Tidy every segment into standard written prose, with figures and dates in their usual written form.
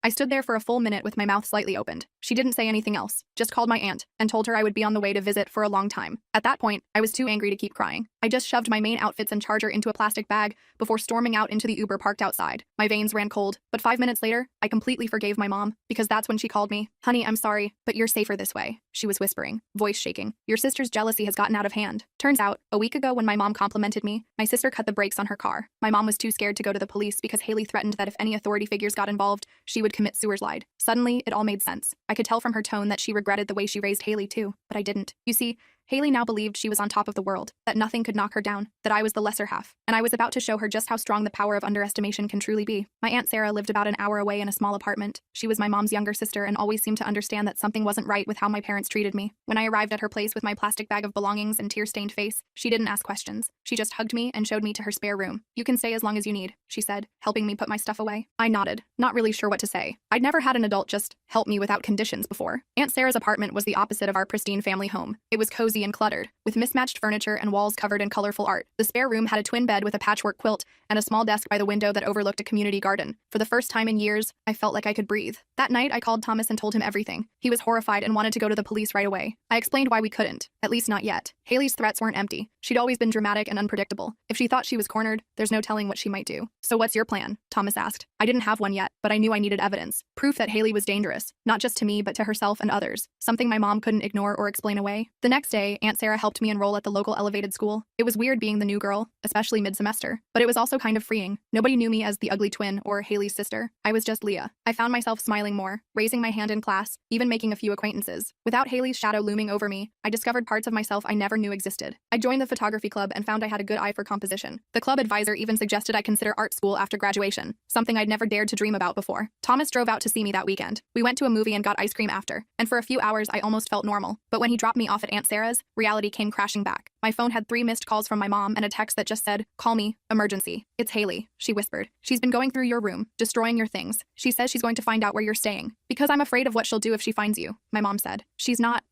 I stood there for a full minute with my mouth slightly opened. She didn't say anything else, just called my aunt and told her I would be on the way to visit for a long time. At that point, I was too angry to keep crying. I just shoved my main outfits and charger into a plastic bag before storming out into the Uber parked outside. My veins ran cold, but 5 minutes later, I completely forgave my mom because that's when she called me. "Honey, I'm sorry, but you're safer this way," she was whispering, voice shaking. "Your sister's jealousy has gotten out of hand." Turns out, a week ago when my mom complimented me, my sister cut the brakes on her car. My mom was too scared to go to the police because Haley threatened that if any authority figures got involved, she would commit suicide. Suddenly, it all made sense. I could tell from her tone that she regretted the way she raised Haley too, but I didn't. You see, Haley now believed she was on top of the world, that nothing could knock her down, that I was the lesser half, and I was about to show her just how strong the power of underestimation can truly be. My Aunt Sarah lived about an hour away in a small apartment. She was my mom's younger sister and always seemed to understand that something wasn't right with how my parents treated me. When I arrived at her place with my plastic bag of belongings and tear-stained face, she didn't ask questions. She just hugged me and showed me to her spare room. "You can stay as long as you need," she said, helping me put my stuff away. I nodded, not really sure what to say. I'd never had an adult just help me without conditions before. Aunt Sarah's apartment was the opposite of our pristine family home. It was cozy and cluttered, with mismatched furniture and walls covered in colorful art. The spare room had a twin bed with a patchwork quilt and a small desk by the window that overlooked a community garden. For the first time in years, I felt like I could breathe. That night, I called Thomas and told him everything. He was horrified and wanted to go to the police right away. I explained why we couldn't, at least not yet. Haley's threats weren't empty. She'd always been dramatic and unpredictable. If she thought she was cornered, there's no telling what she might do. "So what's your plan?" Thomas asked. I didn't have one yet, but I knew I needed evidence. Proof that Haley was dangerous, not just to me, but to herself and others. Something my mom couldn't ignore or explain away. The next day, Aunt Sarah helped me enroll at the local elevated school. It was weird being the new girl, especially mid-semester, but it was also kind of freeing. Nobody knew me as the ugly twin or Haley's sister. I was just Leah. I found myself smiling more, raising my hand in class, even making a few acquaintances. Without Haley's shadow looming over me, I discovered parts of myself I never knew existed. I joined the photography club and found I had a good eye for composition. The club advisor even suggested I consider art school after graduation, something I'd never dared to dream about before. Thomas drove out to see me that weekend. We went to a movie and got ice cream after, and for a few hours I almost felt normal. But when he dropped me off at Aunt Sarah's, reality came crashing back. My phone had 3 missed calls from my mom and a text that just said, "Call me, emergency." "It's Haley," she whispered. "She's been going through your room, destroying your things. She says she's going to find out where you're staying. Because I'm afraid of what she'll do if she finds you," my mom said. She's not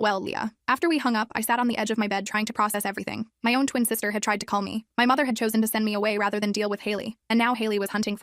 well, Leah." After we hung up, I sat on the edge of my bed trying to process everything. My own twin sister had tried to call me. My mother had chosen to send me away rather than deal with Haley. And now Haley was hunting for